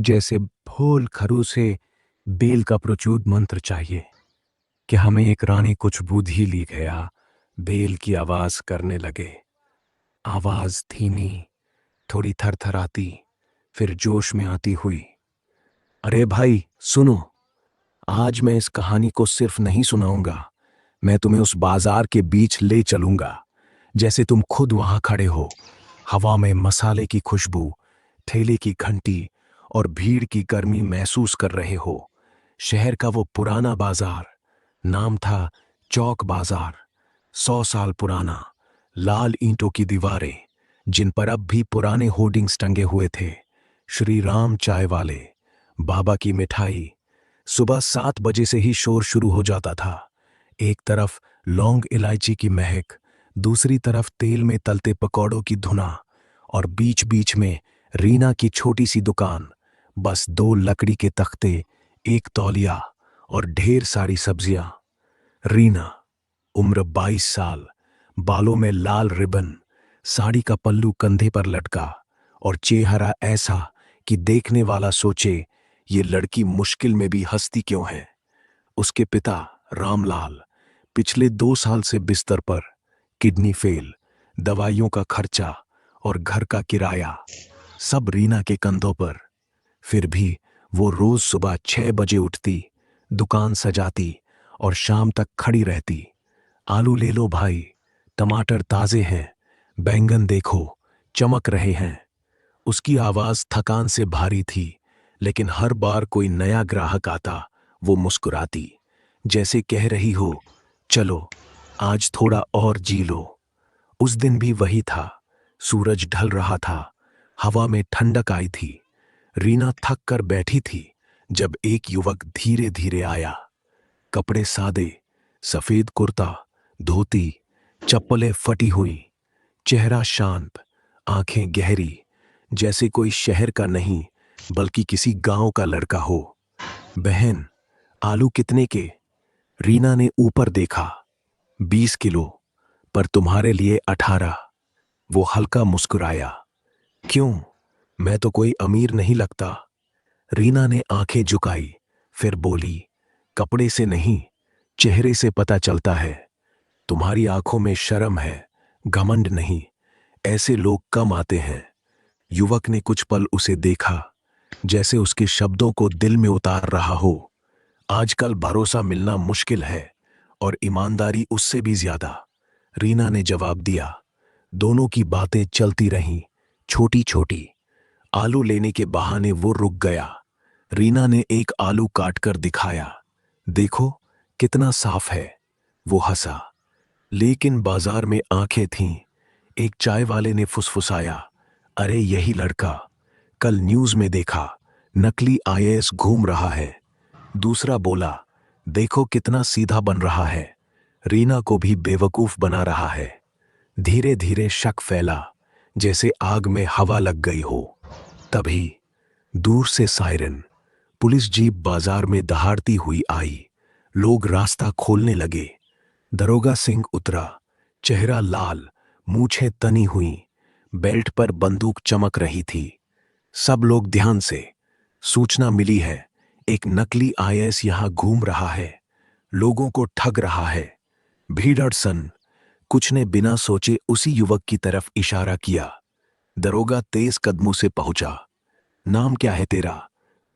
जैसे फूल खरू से बेल का प्रचुर मंत्र चाहिए कि हमें एक रानी कुछ बुद्धि ली गया। बेल की आवाज करने लगे। आवाज धीमी, थोड़ी थरथराती, फिर जोश में आती हुई। अरे भाई सुनो, आज मैं इस कहानी को सिर्फ नहीं सुनाऊंगा, मैं तुम्हें उस बाजार के बीच ले चलूंगा जैसे तुम खुद वहां खड़े हो। हवा में मसाले की खुशबू, ठेले की घंटी और भीड़ की गर्मी महसूस कर रहे हो। शहर का वो पुराना बाजार, नाम था चौक बाजार। 100 साल पुराना, लाल ईंटों की दीवारें जिन पर अब भी पुराने होर्डिंग्स टंगे हुए थे। श्री राम चाय वाले, बाबा की मिठाई। सुबह 7 बजे से ही शोर शुरू हो जाता था। एक तरफ लौंग इलायची की महक, दूसरी तरफ तेल में तलते पकौड़ों की धुना, और बीच बीच में रीना की छोटी सी दुकान। बस 2 लकड़ी के तख्ते, एक तौलिया और ढेर सारी सब्जियां। रीना, उम्र 22 साल, बालों में लाल रिबन, साड़ी का पल्लू कंधे पर लटका, और चेहरा ऐसा कि देखने वाला सोचे ये लड़की मुश्किल में भी हंसती क्यों है। उसके पिता रामलाल पिछले 2 साल से बिस्तर पर, किडनी फेल, दवाइयों का खर्चा और घर का किराया सब रीना के कंधों पर। फिर भी वो रोज सुबह 6 बजे उठती, दुकान सजाती और शाम तक खड़ी रहती। आलू ले लो भाई, टमाटर ताजे हैं, बैंगन देखो चमक रहे हैं। उसकी आवाज थकान से भारी थी, लेकिन हर बार कोई नया ग्राहक आता वो मुस्कुराती, जैसे कह रही हो चलो आज थोड़ा और जी लो। उस दिन भी वही था। सूरज ढल रहा था, हवा में ठंडक आई थी। रीना थक कर बैठी थी जब एक युवक धीरे धीरे आया। कपड़े सादे, सफेद कुर्ता, धोती, चप्पलें फटी हुई, चेहरा शांत, आंखें गहरी, जैसे कोई शहर का नहीं बल्कि किसी गांव का लड़का हो। बहन, आलू कितने के? रीना ने ऊपर देखा। 20 किलो, पर तुम्हारे लिए 18। वो हल्का मुस्कुराया। क्यों, मैं तो कोई अमीर नहीं लगता। रीना ने आंखें झुकाई, फिर बोली, कपड़े से नहीं, चेहरे से पता चलता है। तुम्हारी आंखों में शर्म है, घमंड नहीं। ऐसे लोग कम आते हैं। युवक ने कुछ पल उसे देखा, जैसे उसके शब्दों को दिल में उतार रहा हो। आजकल भरोसा मिलना मुश्किल है, और ईमानदारी उससे भी ज्यादा। रीना ने जवाब दिया। दोनों की बातें चलती रहीं, छोटी छोटी। आलू लेने के बहाने वो रुक गया। रीना ने एक आलू काटकर दिखाया। देखो कितना साफ है। वो हंसा, लेकिन बाजार में आंखें थीं। एक चाय वाले ने फुसफुसाया, अरे यही लड़का, कल न्यूज में देखा, नकली आईएएस घूम रहा है। दूसरा बोला, देखो कितना सीधा बन रहा है, रीना को भी बेवकूफ बना रहा है। धीरे धीरे शक फैला, जैसे आग में हवा लग गई हो। तभी दूर से सायरन, पुलिस जीप बाजार में दहाड़ती हुई आई। लोग रास्ता खोलने लगे। दरोगा सिंह उतरा, चेहरा लाल, मूछें तनी हुई, बेल्ट पर बंदूक चमक रही थी। सब लोग ध्यान से, सूचना मिली है, एक नकली आईएएस यहां घूम रहा है, लोगों को ठग रहा है। भीड़ अड़सन। कुछ ने बिना सोचे उसी युवक की तरफ इशारा किया। दरोगा तेज कदमों से पहुंचा। नाम क्या है तेरा?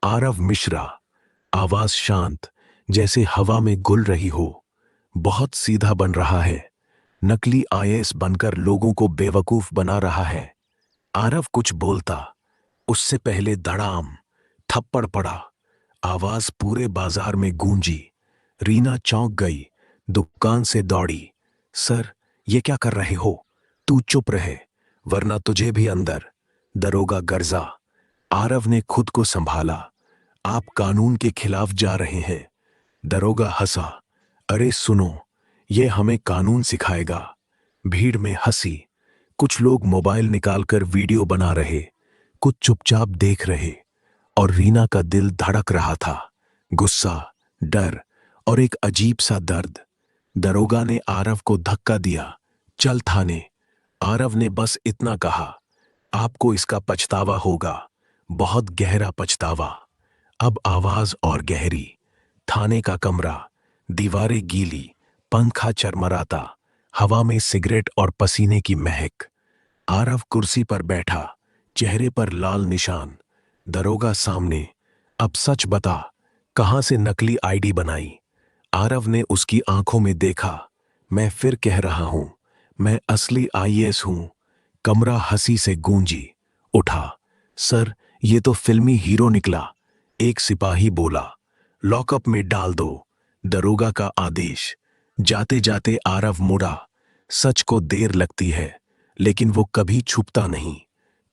आरव मिश्रा। आवाज शांत, जैसे हवा में गुल रही हो। बहुत सीधा बन रहा है, नकली आईएएस बनकर लोगों को बेवकूफ बना रहा है। आरव कुछ बोलता, उससे पहले धड़ाम थप्पड़ पड़ा। आवाज पूरे बाजार में गूंजी। रीना चौंक गई, दुकान से दौड़ी। सर, ये क्या कर रहे हो? तू चुप रहे, वरना तुझे भी अंदर। दरोगा गर्जा। आरव ने खुद को संभाला। आप कानून के खिलाफ जा रहे हैं। दरोगा हंसा, अरे सुनो, ये हमें कानून सिखाएगा। भीड़ में हंसी। कुछ लोग मोबाइल निकालकर वीडियो बना रहे, कुछ चुपचाप देख रहे, और रीना का दिल धड़क रहा था। गुस्सा, डर और एक अजीब सा दर्द। दरोगा ने आरव को धक्का दिया, चल थाने। आरव ने बस इतना कहा, आपको इसका पछतावा होगा। बहुत गहरा पछतावा। अब आवाज और गहरी। थाने का कमरा, दीवारें गीली, पंखा चरमराता, हवा में सिगरेट और पसीने की महक। आरव कुर्सी पर बैठा, चेहरे पर लाल निशान। दरोगा सामने। अब सच बता, कहां से नकली आईडी बनाई? आरव ने उसकी आंखों में देखा। मैं फिर कह रहा हूं, मैं असली आईएएस हूं। कमरा हंसी से गूंजी उठा। सर, ये तो फिल्मी हीरो निकला। एक सिपाही बोला। लॉकअप में डाल दो। दरोगा का आदेश। जाते जाते आरव मुड़ा। सच को देर लगती है, लेकिन वो कभी छुपता नहीं।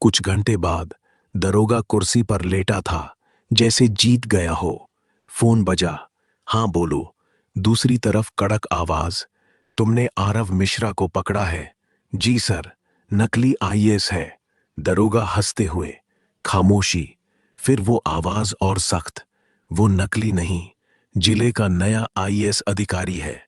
कुछ घंटे बाद दरोगा कुर्सी पर लेटा था, जैसे जीत गया हो। फोन बजा। हाँ बोलो। दूसरी तरफ कड़क आवाज। तुमने आरव मिश्रा को पकड़ा है? जी सर, नकली आईएएस है। दरोगा हंसते हुए। खामोशी। फिर वो आवाज और सख्त। वो नकली नहीं, जिले का नया आईएएस अधिकारी है।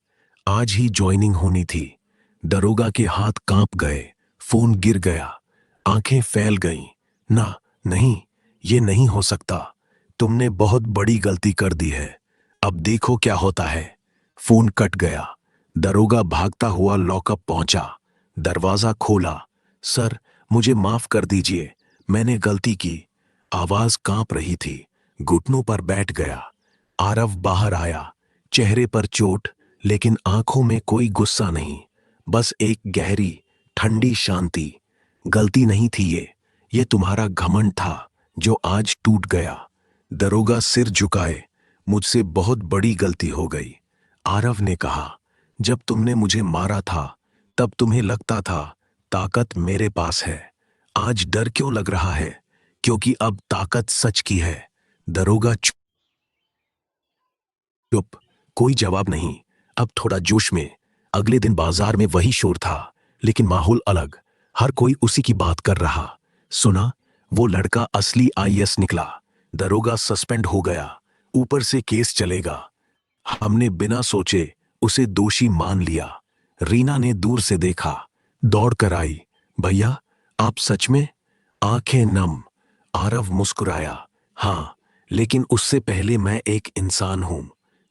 आज ही ज्वाइनिंग होनी थी। दरोगा के हाथ कांप गए। फोन गिर गया। आंखें फैल गईं। ना, नहीं, ये नहीं हो सकता। तुमने बहुत बड़ी गलती कर दी है। अब देखो क्या होता है। फोन कट गया। दरोगा भागता हुआ लॉकअप पहुंचा। दरवाजा खोला। सर, मुझे माफ कर दीजिए, मैंने गलती की। आवाज कांप रही थी। घुटनों पर बैठ गया। आरव बाहर आया। चेहरे पर चोट, लेकिन आंखों में कोई गुस्सा नहीं। बस एक गहरी, ठंडी शांति। गलती नहीं थी ये तुम्हारा घमंड था, जो आज टूट गया। दरोगा सिर झुकाए। मुझसे बहुत बड़ी गलती हो गई। आरव ने कहा, जब तुमने मुझे मारा था, तब तुम्हें लगता था ताकत मेरे पास है। आज डर क्यों लग रहा है? क्योंकि अब ताकत सच की है। दरोगा चुप। कोई जवाब नहीं। अब थोड़ा जोश में। अगले दिन बाजार में वही शोर था, लेकिन माहौल अलग। हर कोई उसी की बात कर रहा। सुना, वो लड़का असली आईएएस निकला। दरोगा सस्पेंड हो गया। ऊपर से केस चलेगा। हमने बिना सोचे उसे दोषी मान लिया। रीना ने दूर से देखा, दौड़ कर आई। भैया, आप सच में? आंखें नम। आरव मुस्कुराया। हाँ, लेकिन उससे पहले मैं एक इंसान हूं।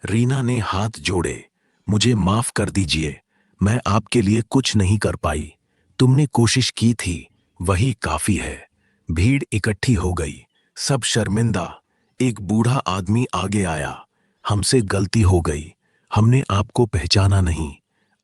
रीना ने हाथ जोड़े। मुझे माफ कर दीजिए, मैं आपके लिए कुछ नहीं कर पाई। तुमने कोशिश की थी, वही काफी है। भीड़ इकट्ठी हो गई। सब शर्मिंदा। एक बूढ़ा आदमी आगे आया। हमसे गलती हो गई, हमने आपको पहचाना नहीं।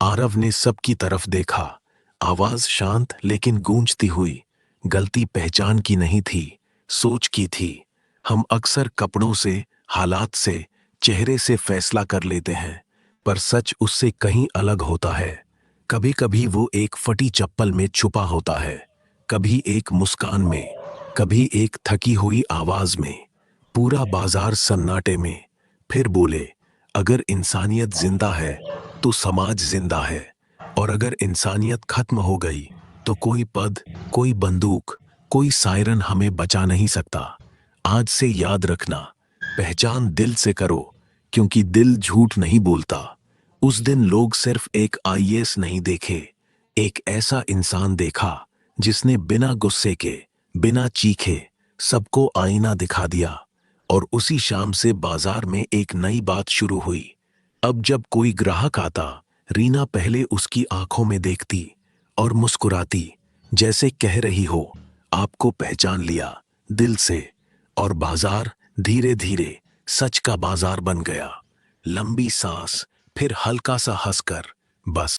आरव ने सबकी तरफ देखा। आवाज शांत लेकिन गूंजती हुई। गलती पहचान की नहीं थी, सोच की थी। हम अक्सर कपड़ों से, हालात से, चेहरे से फैसला कर लेते हैं, पर सच उससे कहीं अलग होता है। कभी कभी वो एक फटी चप्पल में छुपा होता है, कभी एक मुस्कान में, कभी एक थकी हुई आवाज में। पूरा बाजार सन्नाटे में। फिर बोले, अगर इंसानियत जिंदा है तो समाज जिंदा है, और अगर इंसानियत खत्म हो गई तो कोई पद, कोई बंदूक, कोई सायरन हमें बचा नहीं सकता। आज से याद रखना, पहचान दिल से करो, क्योंकि दिल झूठ नहीं बोलता। उस दिन लोग सिर्फ एक आईएएस नहीं देखे, एक ऐसा इंसान देखा जिसने बिना गुस्से के, बिना चीखे, सबको आईना दिखा दिया। और उसी शाम से बाजार में एक नई बात शुरू हुई। अब जब कोई ग्राहक आता, रीना पहले उसकी आंखों में देखती और मुस्कुराती, जैसे कह रही हो, आपको पहचान लिया, दिल से। और बाजार धीरे धीरे सच का बाजार बन गया। लंबी सांस, फिर हल्का सा हंसकर, बस